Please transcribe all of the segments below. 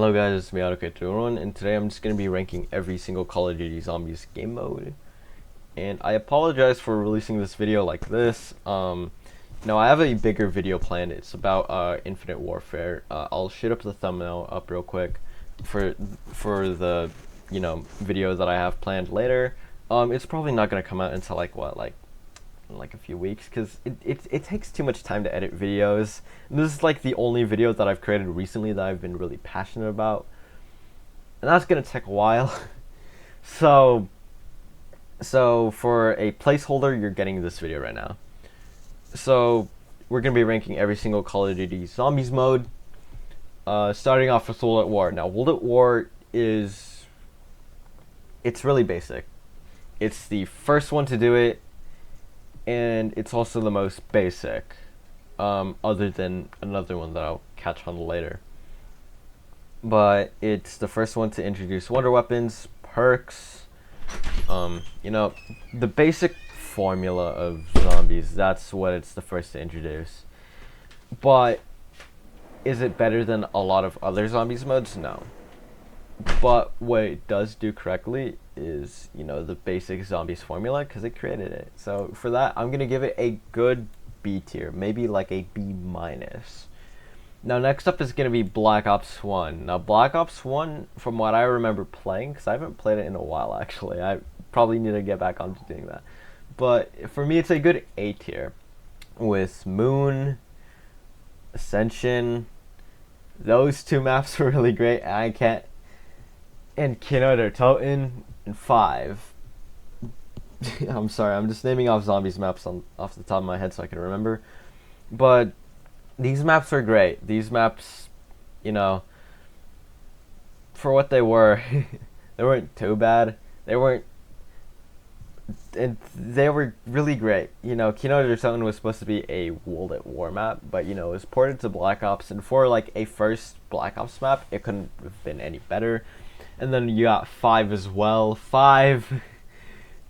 Hello guys, it's me AutoCat21, and today I'm just going to be ranking every single Call of Duty Zombies game mode. And I apologize for releasing this video like this. I have a bigger video planned. It's about Infinite Warfare. I'll shoot up the thumbnail up real quick for the video that I have planned later. It's probably not going to come out until like a few weeks, because it takes too much time to edit videos. And this is like the only video that I've created recently that I've been really passionate about, and that's gonna take a while. so for a placeholder, you're getting this video right now. So we're gonna be ranking every single Call of Duty Zombies mode, starting off with World at War. Now World at War it's really basic. It's the first one to do it, and it's also the most basic, other than another one that I'll catch on later. But it's the first one to introduce wonder weapons, perks, the basic formula of zombies. That's what it's the first to introduce. But is it better than a lot of other zombies modes? No. But what it does do correctly is, the basic zombies formula, because it created it. So for that, I'm going to give it a good B tier, maybe like a B minus. Now next up is going to be Black Ops 1. Now Black Ops 1, from what I remember playing, because I haven't played it in a while actually, I probably need to get back onto doing that. But for me, it's a good A tier, with Moon, Ascension. Those two maps were really great, and Kino der Toten, and 5. I'm sorry, I'm just naming off zombies maps off the top of my head so I can remember. But these maps are great. These maps, for what they were, they weren't too bad. They were really great. Kino der Toten was supposed to be a World at War map, but it was ported to Black Ops, and for like a first Black Ops map, it couldn't have been any better. And then you got 5 as well. 5,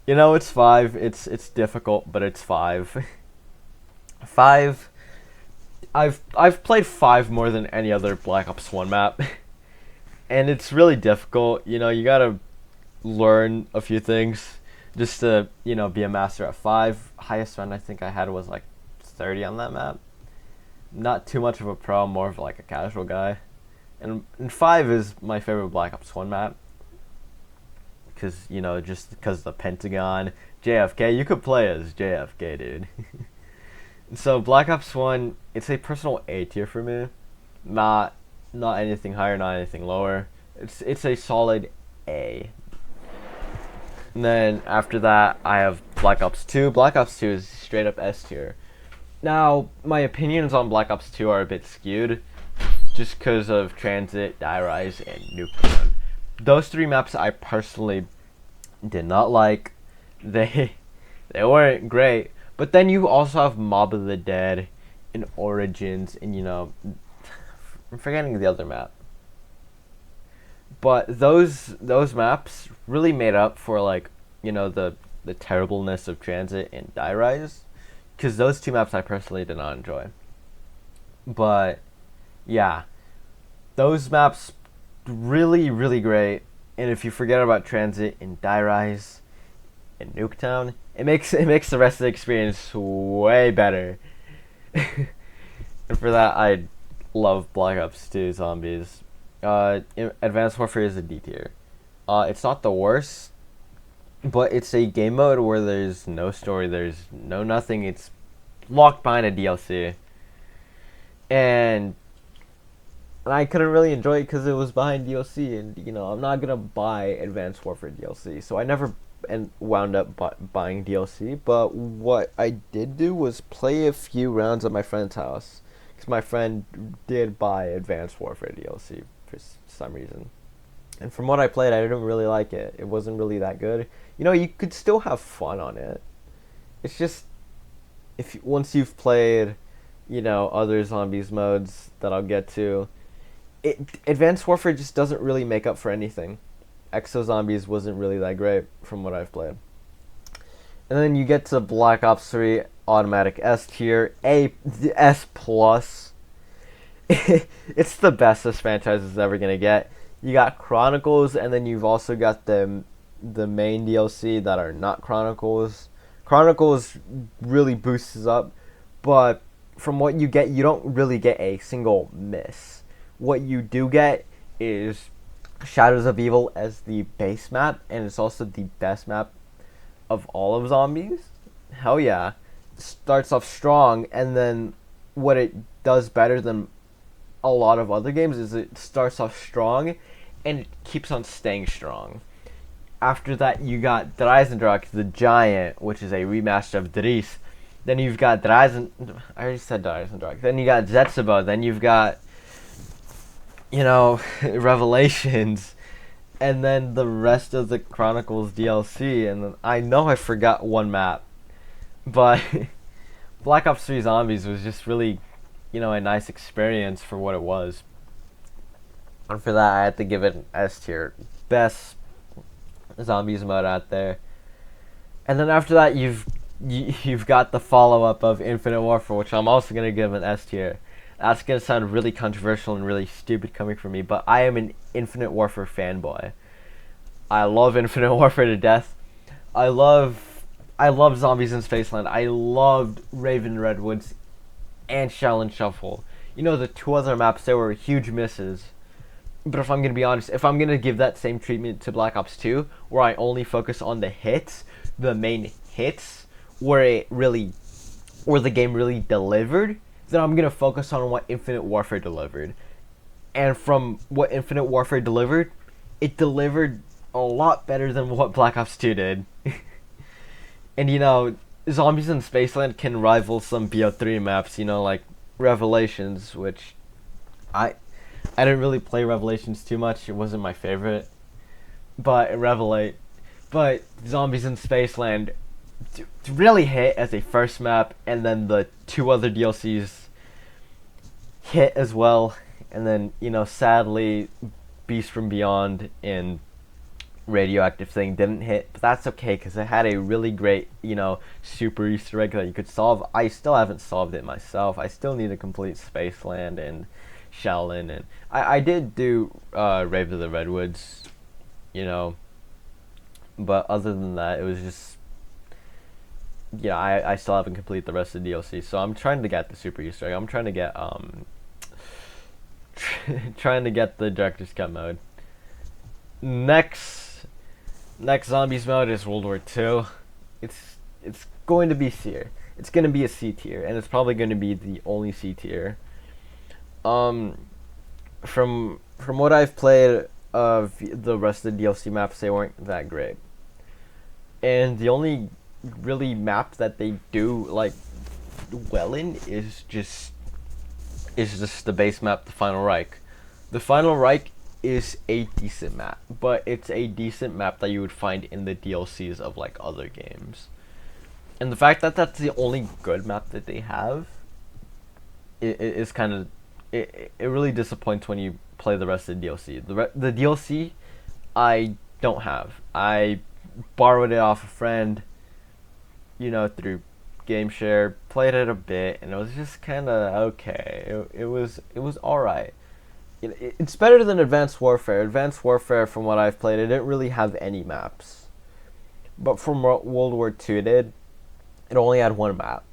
it's 5. It's difficult, but it's 5. 5. I've played 5 more than any other Black Ops 1 map, and it's really difficult. You gotta learn a few things just to be a master at 5. Highest run I think I had was like 30 on that map. Not too much of a pro, more of like a casual guy. And 5 is my favorite Black Ops 1 map, because, just because the Pentagon, JFK, you could play as JFK, dude. So Black Ops 1, it's a personal A tier for me. Not anything higher, not anything lower. It's a solid A. And then after that, I have Black Ops 2. Black Ops 2 is straight up S tier. Now, my opinions on Black Ops 2 are a bit skewed, just because of Transit, Die Rise, and Nuketown. Those 3 maps I personally did not like. They weren't great. But then you also have Mob of the Dead and Origins, and I'm forgetting the other map. But those maps really made up for the terribleness of Transit and Die Rise, because those 2 maps I personally did not enjoy. But yeah, those maps really, really great. And if you forget about Transit and Die Rise and Nuketown, it makes the rest of the experience way better. And for that, I love Black Ops 2 Zombies. Advanced Warfare is a D tier. It's not the worst, but it's a game mode where there's no story, there's no nothing. It's locked behind a DLC, and I couldn't really enjoy it because it was behind DLC, and I'm not gonna buy Advanced Warfare DLC, so I never wound up buying DLC. But what I did do was play a few rounds at my friend's house, because my friend did buy Advanced Warfare DLC for some reason. And from what I played, I didn't really like it. It wasn't really that good. You could still have fun on it. It's just, once you've played, other zombies modes that I'll get to, Advanced Warfare just doesn't really make up for anything. Exo Zombies wasn't really that great from what I've played. And then you get to Black Ops 3, automatic S tier, S plus. it's the best this franchise is ever gonna get. You got Chronicles, and then you've also got the main DLC that are not Chronicles. Chronicles really boosts up, but from what you get, you don't really get a single miss. What you do get is Shadows of Evil as the base map, and it's also the best map of all of Zombies. Hell yeah. Starts off strong, and then what it does better than a lot of other games is it starts off strong and it keeps on staying strong. After that, you got Dreisendrach the Giant, which is a remaster of Dries. Then you've got I already said Dreisendrach. Then you got Zetsubo. Then you've got, Revelations. And then the rest of the Chronicles DLC. And then I know I forgot one map. But Black Ops 3 Zombies was just really, a nice experience for what it was. And for that, I had to give it an S tier. Best Zombies mode out there. And then after that, you've got the follow-up of Infinite Warfare, which I'm also going to give an S tier. That's going to sound really controversial and really stupid coming from me, but I am an Infinite Warfare fanboy. I love Infinite Warfare to death. I love Zombies in Spaceland. I loved Raven Redwoods and Shaolin Shuffle. The two other maps, they were huge misses. But if I'm going to be honest, if I'm going to give that same treatment to Black Ops 2, where I only focus on the hits, the main hits, where the game really delivered, then I'm going to focus on what Infinite Warfare delivered. And from what Infinite Warfare delivered, it delivered a lot better than what Black Ops 2 did. And Zombies in Spaceland can rival some BO3 maps, like Revelations, which I didn't really play Revelations too much. It wasn't my favorite. But Zombies in Spaceland really hit as a first map, and then the two other DLCs hit as well. And then, sadly, Beast from Beyond and Radioactive Thing didn't hit, but that's okay because it had a really great, super Easter egg that you could solve. I still haven't solved it myself. I still need to complete Spaceland and Shaolin, and I did do Rave of the Redwoods, but other than that, it was just, I still haven't completed the rest of the DLC, so I'm trying to get the super Easter egg. I'm trying to get trying to get the Director's Cut mode. Next Zombies mode is World War II. It's going to be C tier. It's going to be a C tier, and it's probably going to be the only C tier. From what I've played of the rest of the DLC maps, they weren't that great. And the only really map that they do like well in is just the base map, the Final Reich. The Final Reich is a decent map, but it's a decent map that you would find in the DLCs of like other games. And the fact that that's the only good map that they have, it is kind of it really disappoints when you play the rest of the DLC. The DLC I don't have. I borrowed it off a friend, through GameShare, played it a bit, and it was just kind of okay. It was alright. It's better than Advanced Warfare. Advanced Warfare, from what I've played, it didn't really have any maps. But from World War II, it did. It only had one map.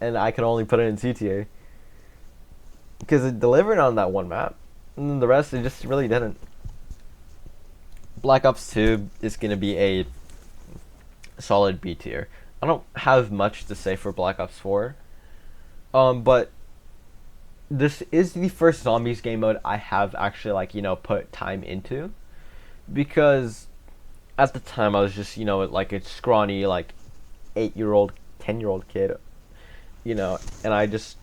And I could only put it in C tier. Because it delivered on that one map. And then the rest, it just really didn't. Black Ops 2 is going to be a solid B tier. I don't have much to say for Black Ops 4. But this is the first Zombies game mode I have actually put time into, because at the time I was just like a scrawny 8-year-old 10-year-old kid, and I just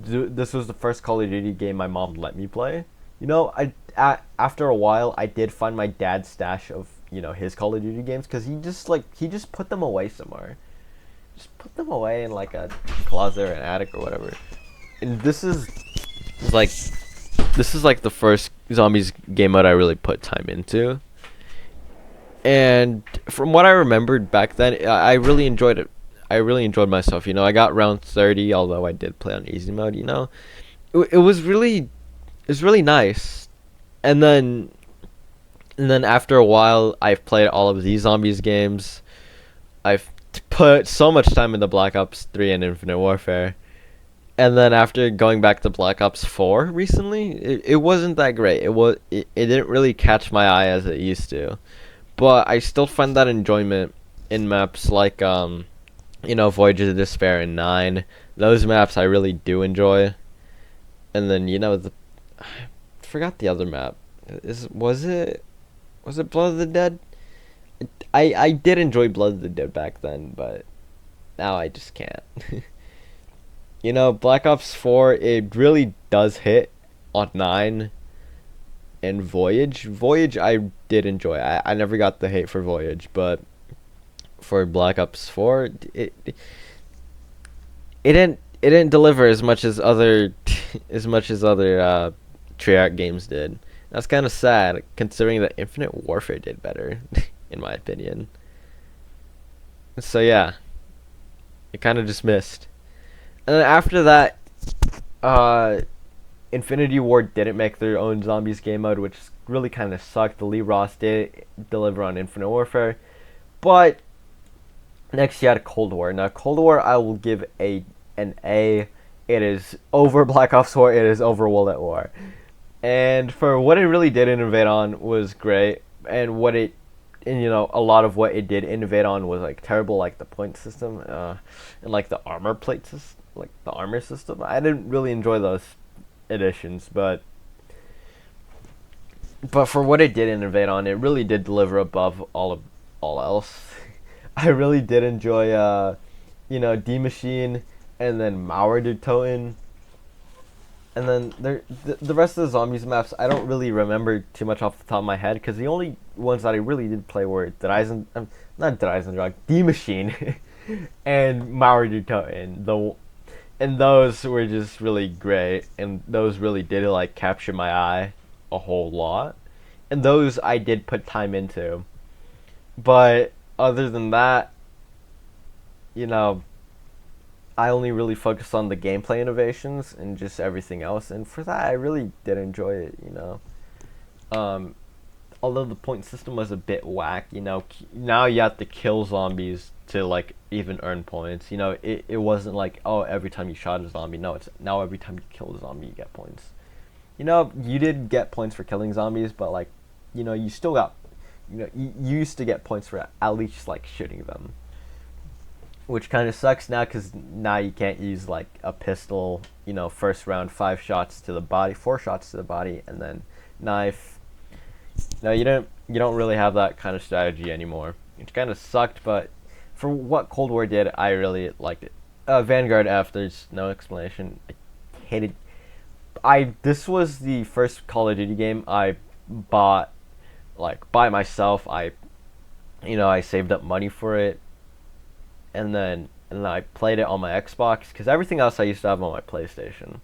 this was the first Call of Duty game my mom let me play. After a while I did find my dad's stash of his Call of Duty games, because he just put them away somewhere, just put them away in like a closet or an attic or whatever. And this is like the first Zombies game mode I really put time into. And from what I remembered back then, I really enjoyed it. I really enjoyed myself. I got round 30, although I did play on easy mode. It it was really nice. And then after a while, I've played all of these zombies games. I've put so much time into Black Ops 3 and Infinite Warfare. And then after going back to Black Ops 4 recently, it wasn't that great. It didn't really catch my eye as it used to. But I still find that enjoyment in maps like Voyage of Despair and 9. Those maps I really do enjoy. And then I forgot the other map. Was it Blood of the Dead? I did enjoy Blood of the Dead back then, but now I just can't. Black Ops 4, it really does hit on 9 and Voyage. Voyage I did enjoy. I never got the hate for Voyage, but for Black Ops 4, it didn't deliver as much as other Treyarch games did. That's kind of sad, considering that Infinite Warfare did better, in my opinion. So yeah, it kind of just missed. And then after that, Infinity Ward didn't make their own zombies game mode, which really kind of sucked. The Lee Ross did deliver on Infinite Warfare, but next you had Cold War. Now Cold War, I will give an A. It is over Black Ops 4. It is over World at War. And for what it really did innovate on was great, and a lot of what it did innovate on was like terrible, like the point system, and like the armor plate system, like the armor system. I didn't really enjoy those additions, but for what it did innovate on, it really did deliver above all else. I really did enjoy, D Machine, and then Mauer der Toten. And then the rest of the zombies maps, I don't really remember too much off the top of my head, because the only ones that I really did play were D Machine, and Mauer der Toten. And those were just really great, and those really did like capture my eye a whole lot. And those I did put time into. But other than that, I only really focused on the gameplay innovations and just everything else, and for that I really did enjoy it. Although the point system was a bit whack, now you have to kill zombies to like even earn points. It wasn't like, oh, every time you shot a zombie. No, it's now every time you kill a zombie you get points. You did get points for killing zombies, but like, you still got, you used to get points for at least like shooting them. Which kind of sucks now, because now you can't use like a pistol, first round 5 shots to the body, 4 shots to the body, and then knife. No, you don't really have that kind of strategy anymore. Which kind of sucked, but for what Cold War did, I really liked it. Vanguard F, there's no explanation. I hated. This was the first Call of Duty game I bought, like by myself. I saved up money for it. And then I played it on my Xbox, because everything else I used to have on my PlayStation,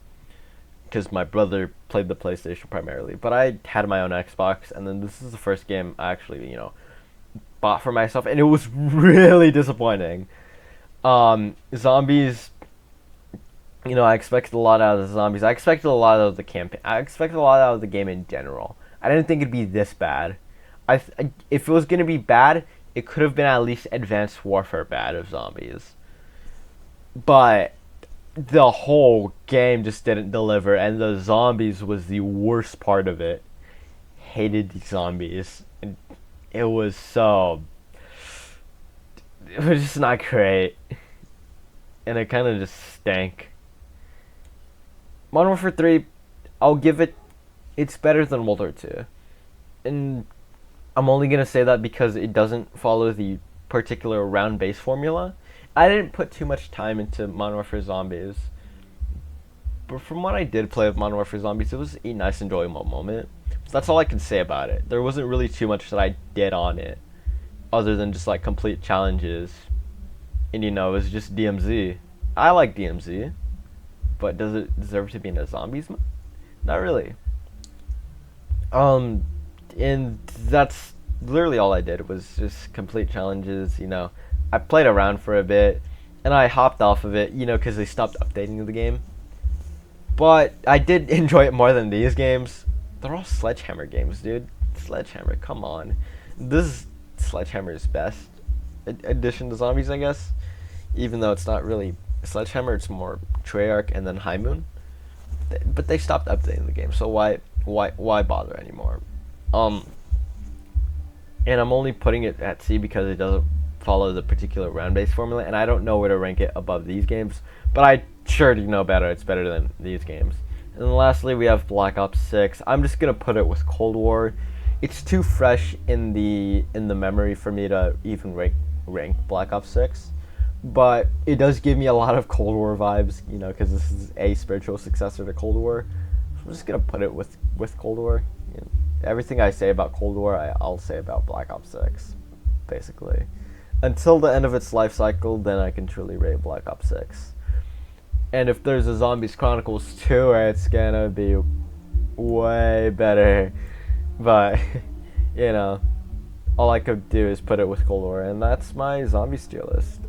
because my brother played the PlayStation primarily. But I had my own Xbox, and then this is the first game I actually, bought for myself, and it was really disappointing. Zombies, I expected a lot out of the zombies. I expected a lot out of the campaign. I expected a lot out of the game in general. I didn't think it'd be this bad. If it was going to be bad, it could have been at least Advanced Warfare bad of zombies. But the whole game just didn't deliver, and the zombies was the worst part of it. Hated the zombies. And it was just not great. And it kind of just stank. Modern Warfare 3, I'll give it's better than World War 2. And I'm only going to say that because it doesn't follow the particular round-based formula. I didn't put too much time into Modern Warfare Zombies. But from what I did play with Modern Warfare Zombies, it was a nice, enjoyable moment. So that's all I can say about it. There wasn't really too much that I did on it, other than just like complete challenges. And it was just DMZ. I like DMZ, but does it deserve to be in a Zombies mode? Not really. And that's literally all I did, was just complete challenges. I played around for a bit, and I hopped off of it, because they stopped updating the game. But I did enjoy it more than these games. They're all Sledgehammer games, dude. Sledgehammer, come on. This is Sledgehammer's best addition to zombies, I guess. Even though it's not really Sledgehammer, it's more Treyarch and then High Moon. But they stopped updating the game, so why bother anymore? Um, and I'm only putting it at C because it doesn't follow the particular round-based formula, and I don't know where to rank it above these games, but I sure do know better. It's better than these games. And then lastly, we have Black Ops 6. I'm just gonna put it with Cold War. It's too fresh in the memory for me to even rank Black Ops 6, but it does give me a lot of Cold War vibes, because this is a spiritual successor to Cold War. So I'm just gonna put it with Cold War. Everything I say about Cold War, I'll say about Black Ops 6, basically. Until the end of its life cycle, then I can truly rate Black Ops 6. And if there's a Zombies Chronicles 2, it's gonna be way better. But, all I could do is put it with Cold War, and that's my zombie tier list.